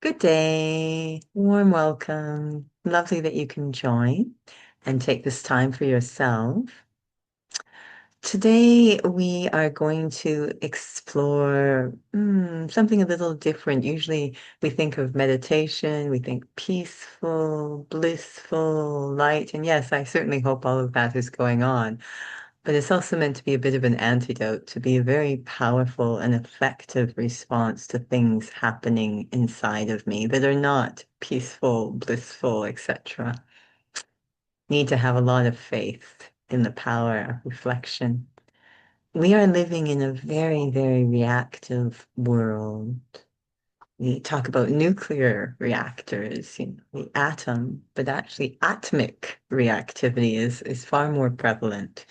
Good day. Warm welcome. Lovely that you can join and take this time for yourself. Today, we are going to explore something a little different. Usually, we think of meditation, we think peaceful, blissful, light. And yes, I certainly hope all of that is going on. But it's also meant to be a bit of an antidote, to be a very powerful and effective response to things happening inside of me that are not peaceful, blissful, etc. Need to have a lot of faith in the power of reflection. We are living in a very, very reactive world. We talk about nuclear reactors, the atom, but actually atomic reactivity is far more prevalent.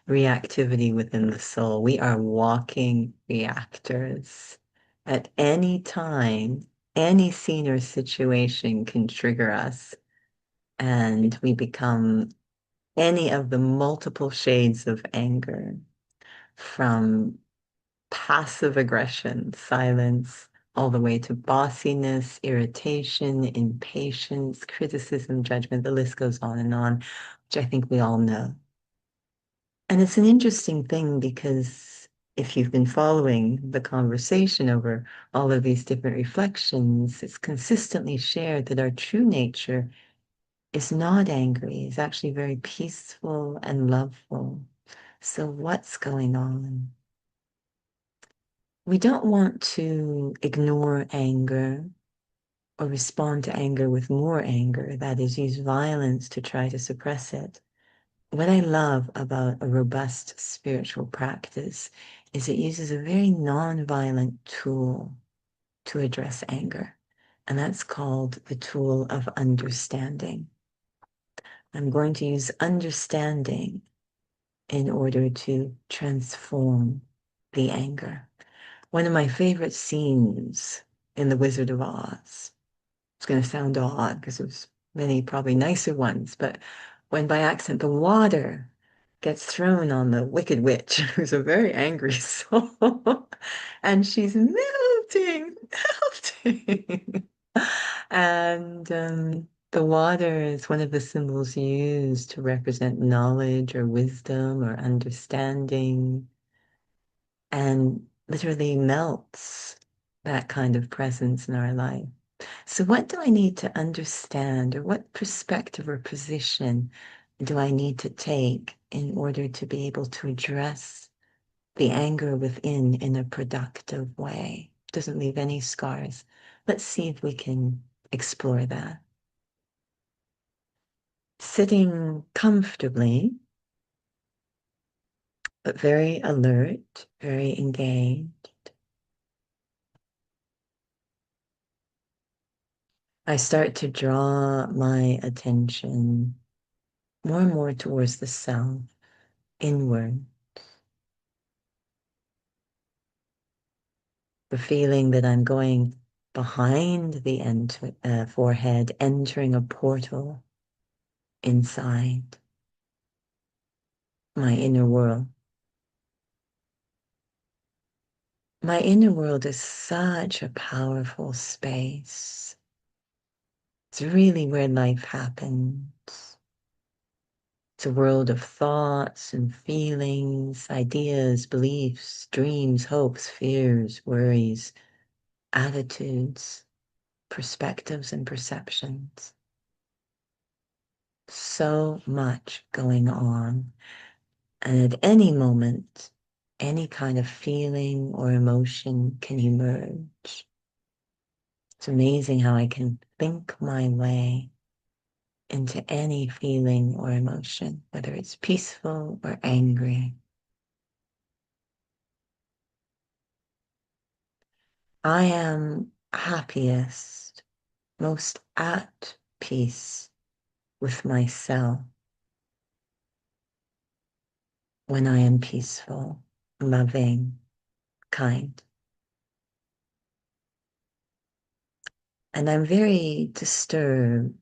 Reactivity within the soul. We are walking reactors. At any time, any scene or situation can trigger us, and we become any of the multiple shades of anger, from passive aggression, silence, all the way to bossiness, irritation, impatience, criticism, judgment. The list goes on, which I think we all know. And it's an interesting thing because if you've been following the conversation over all of these different reflections, it's consistently shared that our true nature is not angry, it's actually very peaceful and loveful. So what's going on? We don't want to ignore anger or respond to anger with more anger, that is, use violence to try to suppress it. What I love about a robust spiritual practice is it uses a very non-violent tool to address anger, and that's called the tool of understanding. I'm going to use understanding in order to transform the anger. One of my favorite scenes in The Wizard of Oz, it's going to sound odd because there's many probably nicer ones, but when by accident the water gets thrown on the Wicked Witch, who's a very angry soul, and she's melting, melting. And the water is one of the symbols used to represent knowledge or wisdom or understanding, and literally melts that kind of presence in our life. So, what do I need to understand, or what perspective or position do I need to take in order to be able to address the anger within in a productive way? Doesn't leave any scars. Let's see if we can explore that. Sitting comfortably, but very alert, very engaged. I start to draw my attention more and more towards the self, inward. The feeling that I'm going behind the forehead, entering a portal inside my inner world. My inner world is such a powerful space. It's really where life happens. It's a world of thoughts and feelings, ideas, beliefs, dreams, hopes, fears, worries, attitudes, perspectives, and perceptions. So much going on. And at any moment, any kind of feeling or emotion can emerge. It's amazing how I can think my way into any feeling or emotion, whether it's peaceful or angry. I am happiest, most at peace with myself when I am peaceful, loving, kind. And I'm very disturbed,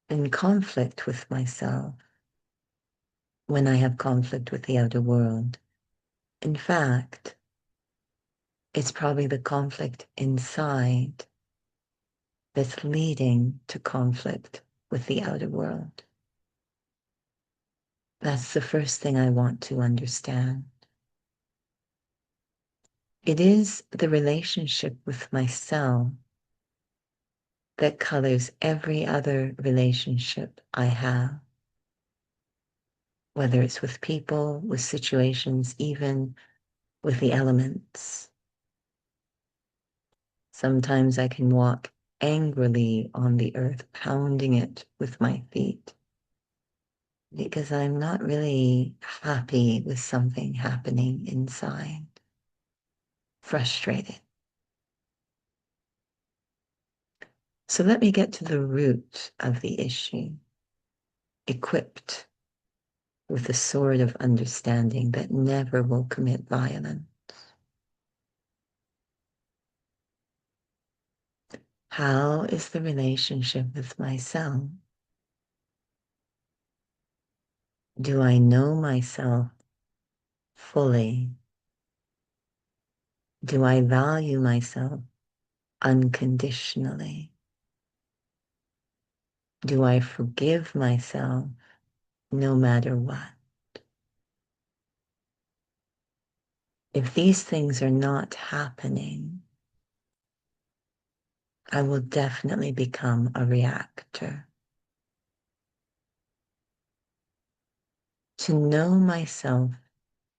in conflict with myself when I have conflict with the outer world. In fact, It's probably the conflict inside that's leading to conflict with the outer world. That's the first thing I want to understand. It is the relationship with myself that colors every other relationship I have, whether it's with people, with situations, even with the elements. Sometimes I can walk angrily on the earth, pounding it with my feet, because I'm not really happy with something happening inside, frustrated. So let me get to the root of the issue, equipped with the sword of understanding that never will commit violence. How is the relationship with myself? Do I know myself fully? Do I value myself unconditionally? Do I forgive myself no matter what? If these things are not happening, I will definitely become a reactor. To know myself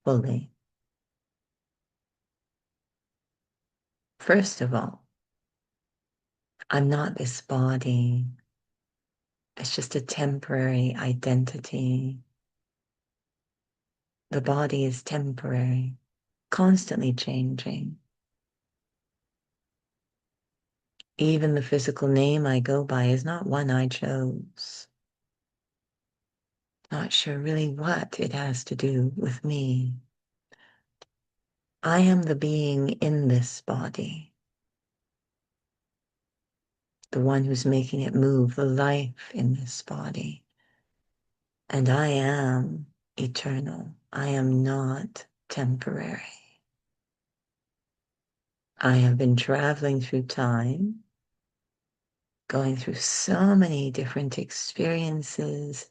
fully, first of all, I'm not this body. It's just a temporary identity. The body is temporary, constantly changing. Even the physical name I go by is not one I chose. Not sure really what it has to do with me. I am the being in this body, the one who's making it move, the life in this body. And I am eternal. I am not temporary. I have been traveling through time, going through so many different experiences,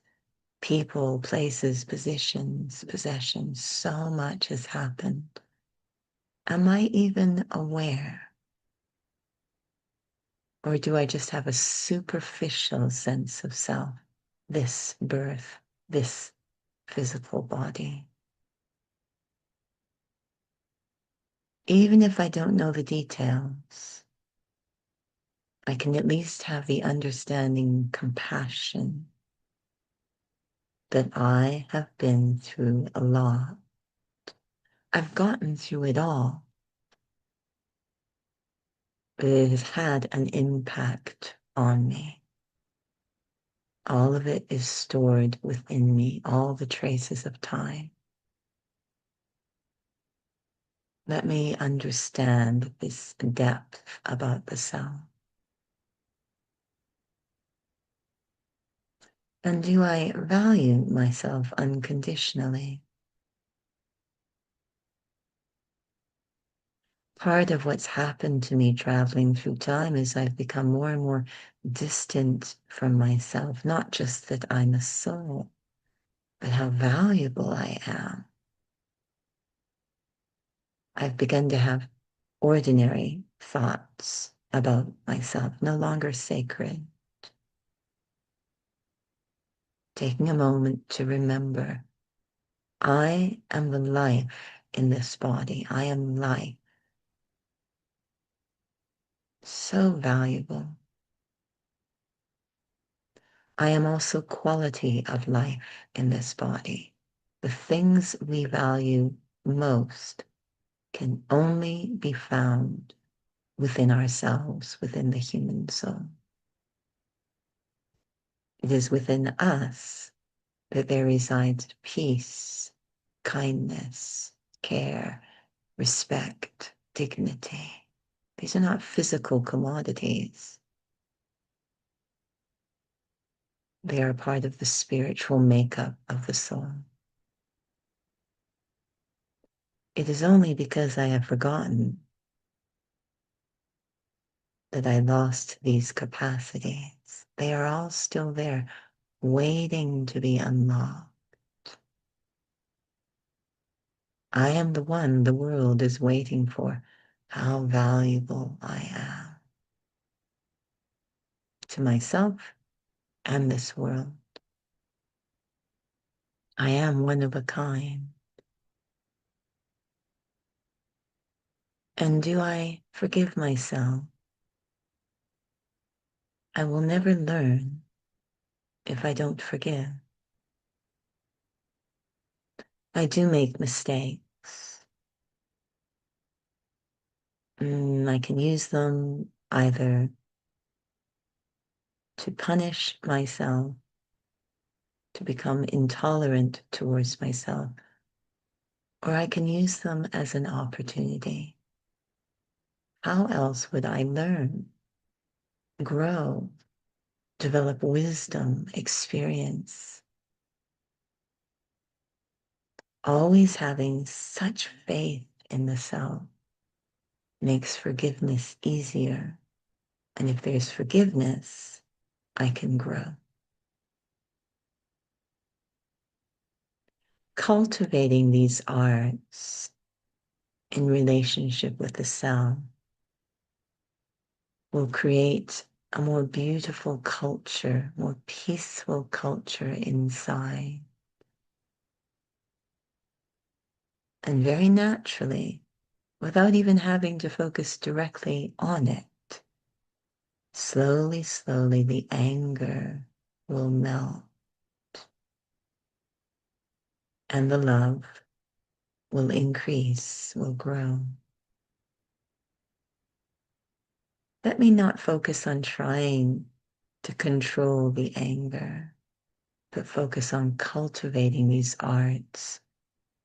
people, places, positions, possessions. So much has happened. Am I even aware? Or do I just have a superficial sense of self? This birth, this physical body. Even if I don't know the details, I can at least have the understanding, compassion that I have been through a lot. I've gotten through it all, but it has had an impact on me. All of it is stored within me, all the traces of time. Let me understand this depth about the self. And do I value myself unconditionally? Part of what's happened to me traveling through time is I've become more and more distant from myself, not just that I'm a soul, but how valuable I am. I've begun to have ordinary thoughts about myself, no longer sacred. Taking a moment to remember, I am the life in this body. I am life. So valuable. I am also quality of life in this body. The things we value most can only be found within ourselves, within the human soul. It is within us that there resides peace, kindness, care, respect, dignity. These are not physical commodities. They are part of the spiritual makeup of the soul. It is only because I have forgotten that I lost these capacities. They are all still there, waiting to be unlocked. I am the one the world is waiting for. How valuable I am to myself and this world. I am one of a kind. And do I forgive myself? I will never learn if I don't forgive. I do make mistakes. I can use them either to punish myself, to become intolerant towards myself, or I can use them as an opportunity. How else would I learn, grow, develop wisdom, experience? Always having such faith in the self makes forgiveness easier. And if there's forgiveness, I can grow. Cultivating these arts in relationship with the self will create a more beautiful culture, more peaceful culture inside. And very naturally, without even having to focus directly on it, slowly, slowly, the anger will melt and the love will increase, will grow. Let me not focus on trying to control the anger, but focus on cultivating these arts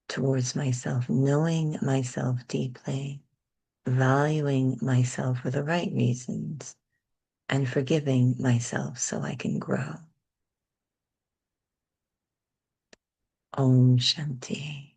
towards myself, knowing myself deeply, valuing myself for the right reasons, and forgiving myself so I can grow. Om Shanti.